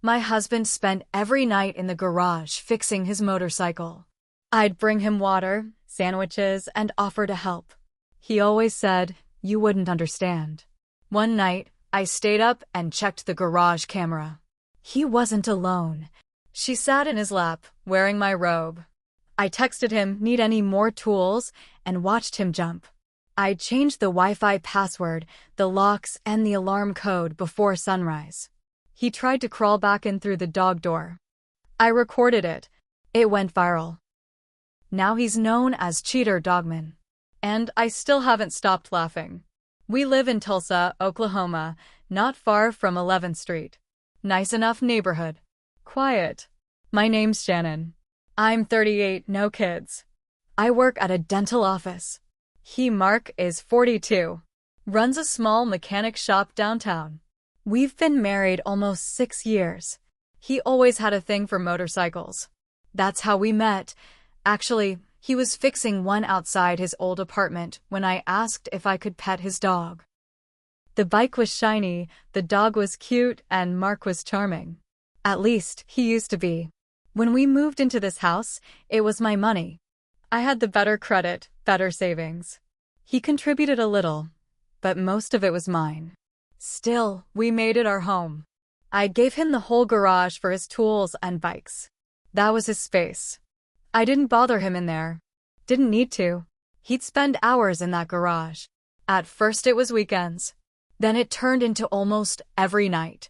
My husband spent every night in the garage fixing his motorcycle. I'd bring him water, sandwiches, and offer to help. He always said, "You wouldn't understand." One night, I stayed up and checked the garage camera. He wasn't alone. She sat in his lap, wearing my robe. I texted him, "Need any more tools?" and watched him jump. I changed the Wi-Fi password, the locks, and the alarm code before sunrise. He tried to crawl back in through the dog door. I recorded it. It went viral. Now he's known as Cheater Dogman. And I still haven't stopped laughing. We live in Tulsa, Oklahoma, not far from 11th Street. Nice enough neighborhood. Quiet. My name's Shannon. I'm 38, no kids. I work at a dental office. Mark is 42. Runs a small mechanic shop downtown. We've been married almost 6 years. He always had a thing for motorcycles. That's how we met. Actually, he was fixing one outside his old apartment when I asked if I could pet his dog. The bike was shiny, the dog was cute, and Mark was charming. At least, he used to be. When we moved into this house, it was my money. I had the better credit, better savings. He contributed a little, but most of it was mine. Still, we made it our home. I gave him the whole garage for his tools and bikes. That was his space. I didn't bother him in there. Didn't need to. He'd spend hours in that garage. At first it was weekends. Then it turned into almost every night.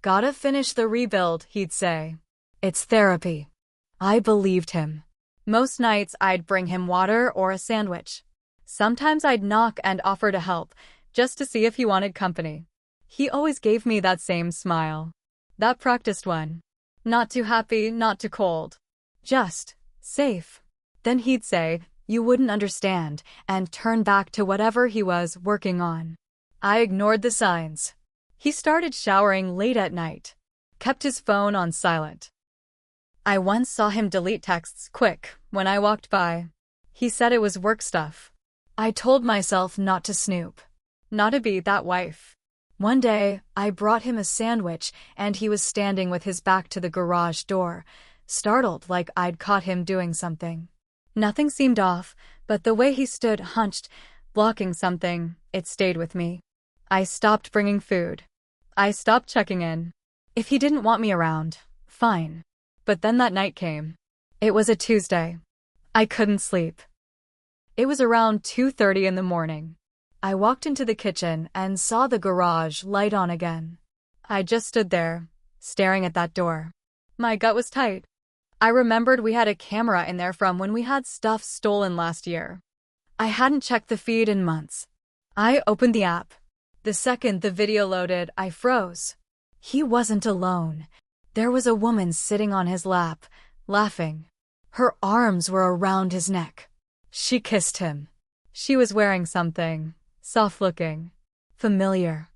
"Gotta finish the rebuild," he'd say. "It's therapy." I believed him. Most nights I'd bring him water or a sandwich. Sometimes I'd knock and offer to help, just to see if he wanted company. He always gave me that same smile. That practiced one. Not too happy, not too cold. Just safe. Then he'd say, "You wouldn't understand," and turn back to whatever he was working on. I ignored the signs. He started showering late at night. Kept his phone on silent. I once saw him delete texts quick when I walked by. He said it was work stuff. I told myself not to snoop. Not to be that wife. One day, I brought him a sandwich and he was standing with his back to the garage door, startled like I'd caught him doing something. Nothing seemed off, but the way he stood hunched, blocking something, it stayed with me. I stopped bringing food. I stopped checking in. If he didn't want me around, fine. But then that night came. It was a Tuesday. I couldn't sleep. It was around 2:30 in the morning. I walked into the kitchen and saw the garage light on again. I just stood there, staring at that door. My gut was tight. I remembered we had a camera in there from when we had stuff stolen last year. I hadn't checked the feed in months. I opened the app. The second the video loaded, I froze. He wasn't alone. There was a woman sitting on his lap, laughing. Her arms were around his neck. She kissed him. She was wearing something, soft-looking, familiar.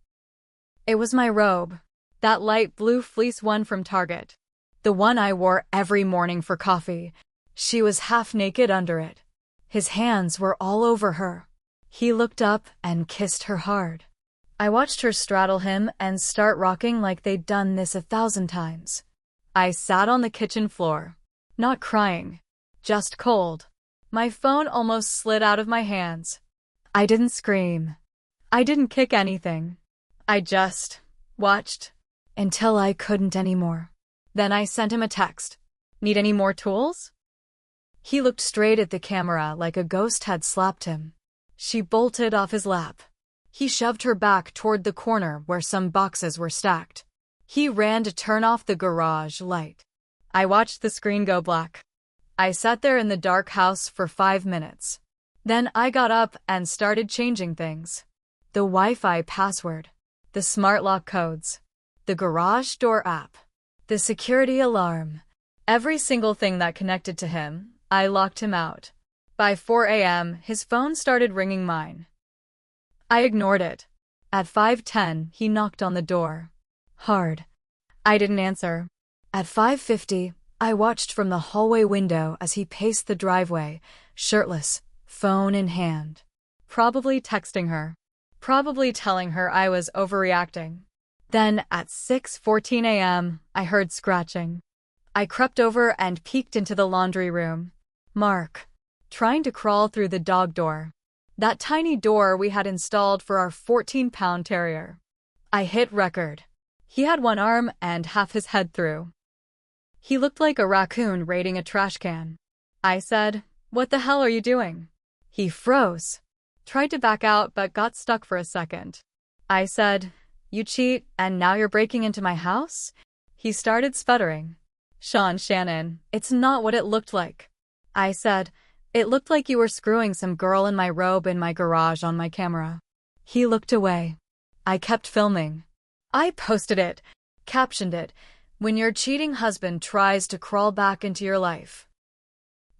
It was my robe, that light blue fleece one from Target. The one I wore every morning for coffee. She was half naked under it. His hands were all over her. He looked up and kissed her hard. I watched her straddle him and start rocking like they'd done this 1,000 times. I sat on the kitchen floor, not crying, just cold. My phone almost slid out of my hands. I didn't scream. I didn't kick anything. I just watched until I couldn't anymore. Then I sent him a text. "Need any more tools?" He looked straight at the camera like a ghost had slapped him. She bolted off his lap. He shoved her back toward the corner where some boxes were stacked. He ran to turn off the garage light. I watched the screen go black. I sat there in the dark house for 5 minutes. Then I got up and started changing things. The Wi-Fi password, the smart lock codes, the garage door app, the security alarm. Every single thing that connected to him, I locked him out. By 4 a.m., his phone started ringing mine. I ignored it. At 5:10, he knocked on the door. Hard. I didn't answer. At 5:50, I watched from the hallway window as he paced the driveway, shirtless, phone in hand. Probably texting her. Probably telling her I was overreacting. Then at 6:14 a.m., I heard scratching. I crept over and peeked into the laundry room. Mark, trying to crawl through the dog door. That tiny door we had installed for our 14-pound terrier. I hit record. He had one arm and half his head through. He looked like a raccoon raiding a trash can. I said, "What the hell are you doing?" He froze. Tried to back out but got stuck for a second. I said, "You cheat and now you're breaking into my house?" He started sputtering. Shannon, it's not what it looked like." I said, "It looked like you were screwing some girl in my robe in my garage on my camera." He looked away. I kept filming. I posted it, captioned it, "When your cheating husband tries to crawl back into your life."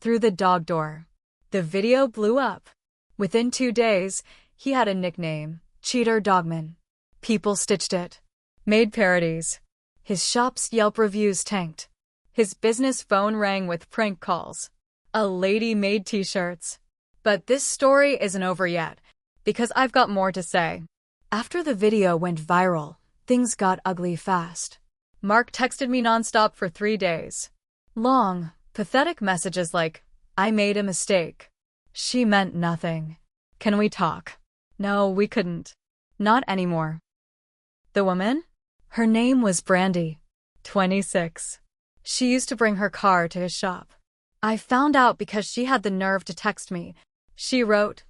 Through the dog door. The video blew up. Within 2 days, he had a nickname, Cheater Dogman. People stitched it. Made parodies. His shop's Yelp reviews tanked. His business phone rang with prank calls. A lady made t-shirts. But this story isn't over yet, because I've got more to say. After the video went viral, things got ugly fast. Mark texted me nonstop for 3 days. Long, pathetic messages like, "I made a mistake." She meant nothing. "Can we talk?" No, we couldn't. Not anymore. The woman? Her name was Brandy. 26. She used to bring her car to his shop. I found out because she had the nerve to text me. She wrote,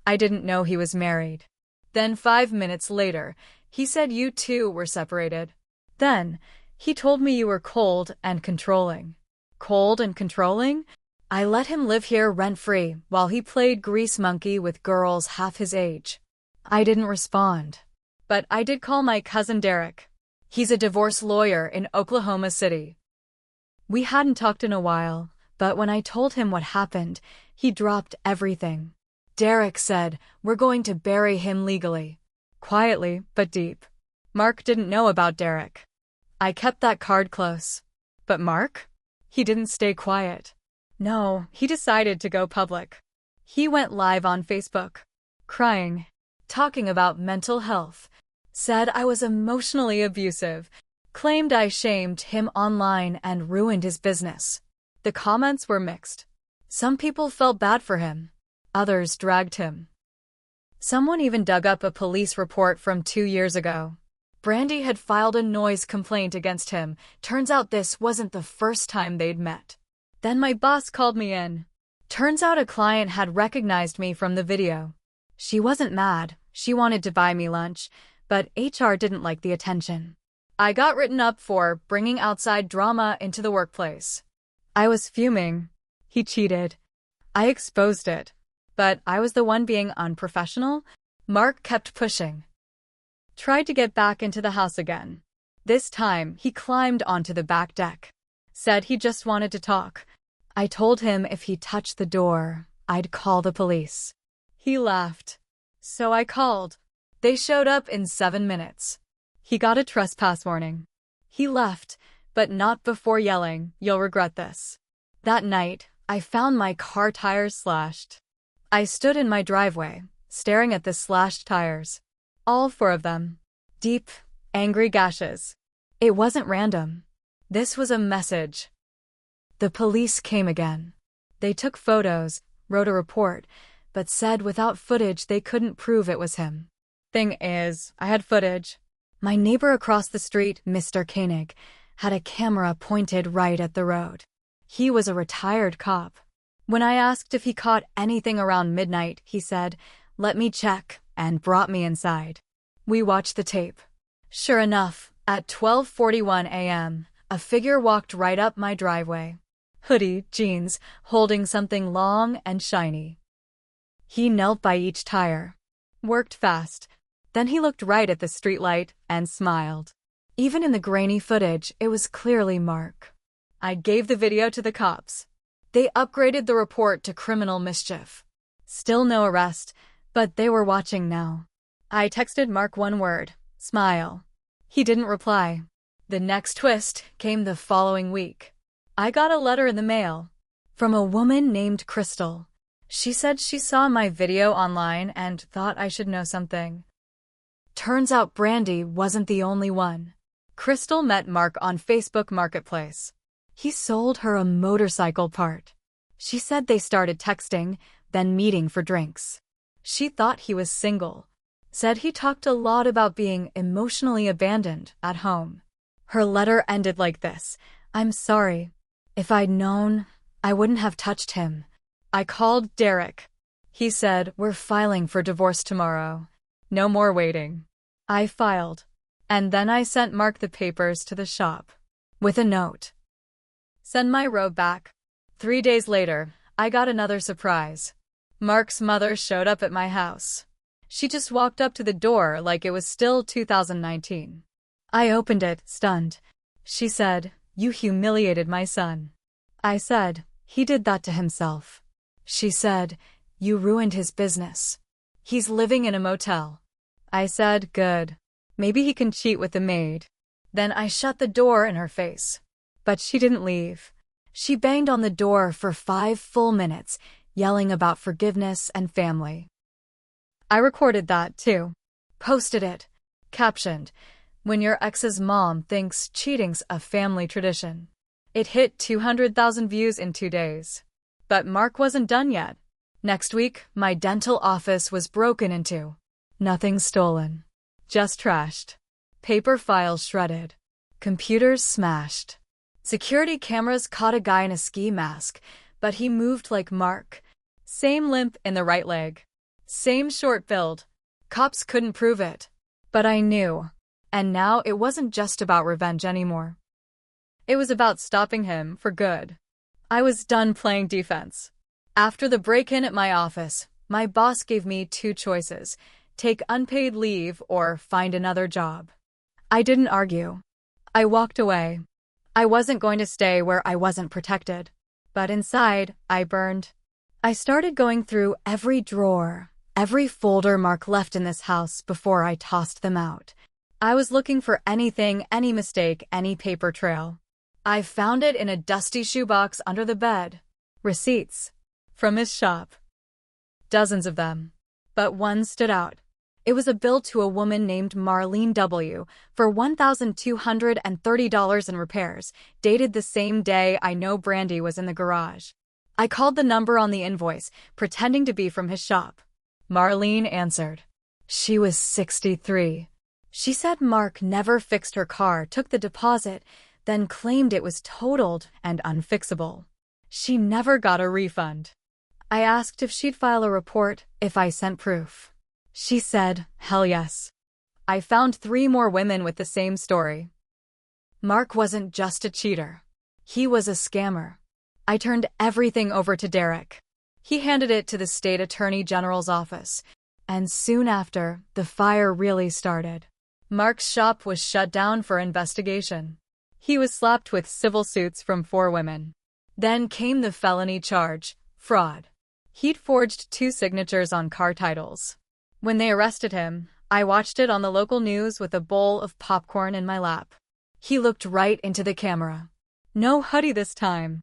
"I didn't know he was married." Then 5 minutes later, he said you two were separated. Then, he told me you were cold and controlling. Cold and controlling? I let him live here rent-free while he played grease monkey with girls half his age. I didn't respond. But I did call my cousin Derek. He's a divorce lawyer in Oklahoma City. We hadn't talked in a while, but when I told him what happened, he dropped everything. Derek said, "We're going to bury him legally." Quietly, but deep. Mark didn't know about Derek. I kept that card close. But Mark? He didn't stay quiet. No, he decided to go public. He went live on Facebook, crying, talking about mental health, said I was emotionally abusive, claimed I shamed him online and ruined his business. The comments were mixed. Some people felt bad for him. Others dragged him. Someone even dug up a police report from 2 years ago. Brandy had filed a noise complaint against him. Turns out this wasn't the first time they'd met. Then my boss called me in. Turns out a client had recognized me from the video. She wasn't mad. She wanted to buy me lunch, but HR didn't like the attention. I got written up for bringing outside drama into the workplace. I was fuming. He cheated. I exposed it. But I was the one being unprofessional. Mark kept pushing. Tried to get back into the house again. This time, he climbed onto the back deck. Said he just wanted to talk. I told him if he touched the door, I'd call the police. He laughed. So I called. They showed up in 7 minutes. He got a trespass warning. He left, but not before yelling, "You'll regret this." That night, I found my car tires slashed. I stood in my driveway, staring at the slashed tires. All 4 of them. Deep, angry gashes. It wasn't random. This was a message. The police came again. They took photos, wrote a report, but said without footage they couldn't prove it was him. Thing is, I had footage. My neighbor across the street, Mr. Koenig, had a camera pointed right at the road. He was a retired cop. When I asked if he caught anything around midnight, he said, "Let me check," and brought me inside. We watched the tape. Sure enough, at 12:41 a.m., a figure walked right up my driveway. Hoodie, jeans, holding something long and shiny. He knelt by each tire. Worked fast. Then he looked right at the streetlight and smiled. Even in the grainy footage, it was clearly Mark. I gave the video to the cops. They upgraded the report to criminal mischief. Still no arrest, but they were watching now. I texted Mark one word, "Smile." He didn't reply. The next twist came the following week. I got a letter in the mail from a woman named Crystal. She said she saw my video online and thought I should know something. Turns out Brandy wasn't the only one. Crystal met Mark on Facebook Marketplace. He sold her a motorcycle part. She said they started texting, then meeting for drinks. She thought he was single. Said he talked a lot about being emotionally abandoned at home. Her letter ended like this: "I'm sorry. If I'd known, I wouldn't have touched him. I called Derek. He said, we're filing for divorce tomorrow. No more waiting." I filed. And then I sent Mark the papers to the shop. With a note: "Send my robe back." 3 days later, I got another surprise. Mark's mother showed up at my house. She just walked up to the door like it was still 2019. I opened it, stunned. She said, "You humiliated my son." I said, "He did that to himself." She said, "You ruined his business. He's living in a motel." I said, "Good. Maybe he can cheat with the maid." Then I shut the door in her face. But she didn't leave. She banged on the door for 5 full minutes, yelling about forgiveness and family. I recorded that, too. Posted it. Captioned, "When your ex's mom thinks cheating's a family tradition." It hit 200,000 views in 2 days. But Mark wasn't done yet. Next week, my dental office was broken into. Nothing stolen. Just trashed. Paper files shredded. Computers smashed. Security cameras caught a guy in a ski mask, but he moved like Mark. Same limp in the right leg. Same short build. Cops couldn't prove it. But I knew. And now it wasn't just about revenge anymore. It was about stopping him for good. I was done playing defense. After the break-in at my office, my boss gave me 2 choices: take unpaid leave or find another job. I didn't argue. I walked away. I wasn't going to stay where I wasn't protected. But inside, I burned. I started going through every drawer, every folder Mark left in this house before I tossed them out. I was looking for anything, any mistake, any paper trail. I found it in a dusty shoebox under the bed. Receipts. From his shop. Dozens of them. But one stood out. It was a bill to a woman named Marlene W. for $1,230 in repairs, dated the same day I know Brandy was in the garage. I called the number on the invoice, pretending to be from his shop. Marlene answered. She was 63. She said Mark never fixed her car, took the deposit, then claimed it was totaled and unfixable. She never got a refund. I asked if she'd file a report if I sent proof. She said, hell yes. I found 3 more women with the same story. Mark wasn't just a cheater. He was a scammer. I turned everything over to Derek. He handed it to the state attorney general's office. And soon after, the fire really started. Mark's shop was shut down for investigation. He was slapped with civil suits from 4 women. Then came the felony charge, fraud. He'd forged 2 signatures on car titles. When they arrested him, I watched it on the local news with a bowl of popcorn in my lap. He looked right into the camera. No hoodie this time.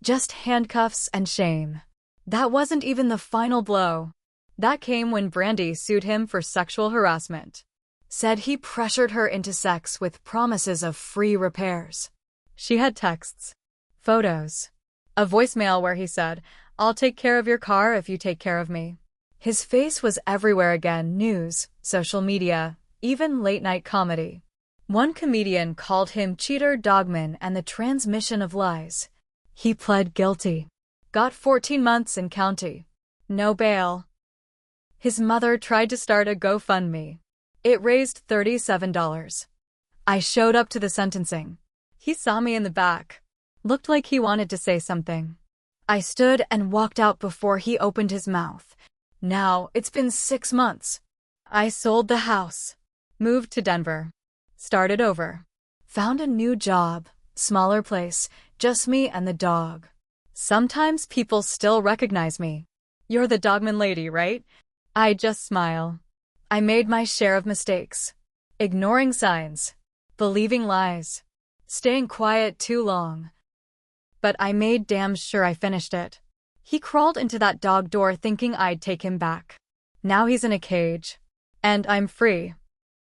Just handcuffs and shame. That wasn't even the final blow. That came when Brandy sued him for sexual harassment. Said he pressured her into sex with promises of free repairs. She had texts, photos, a voicemail where he said, "I'll take care of your car if you take care of me." His face was everywhere again: news, social media, even late-night comedy. One comedian called him cheater Dogman and the transmission of lies. He pled guilty. Got 14 months in county. No bail. His mother tried to start a GoFundMe. It raised $37. I showed up to the sentencing. He saw me in the back. Looked like he wanted to say something. I stood and walked out before he opened his mouth. Now, it's been 6 months. I sold the house. Moved to Denver. Started over. Found a new job. Smaller place. Just me and the dog. Sometimes people still recognize me. You're the Dogman lady, right? I just smile. I made my share of mistakes. Ignoring signs. Believing lies. Staying quiet too long. But I made damn sure I finished it. He crawled into that dog door thinking I'd take him back. Now he's in a cage. And I'm free.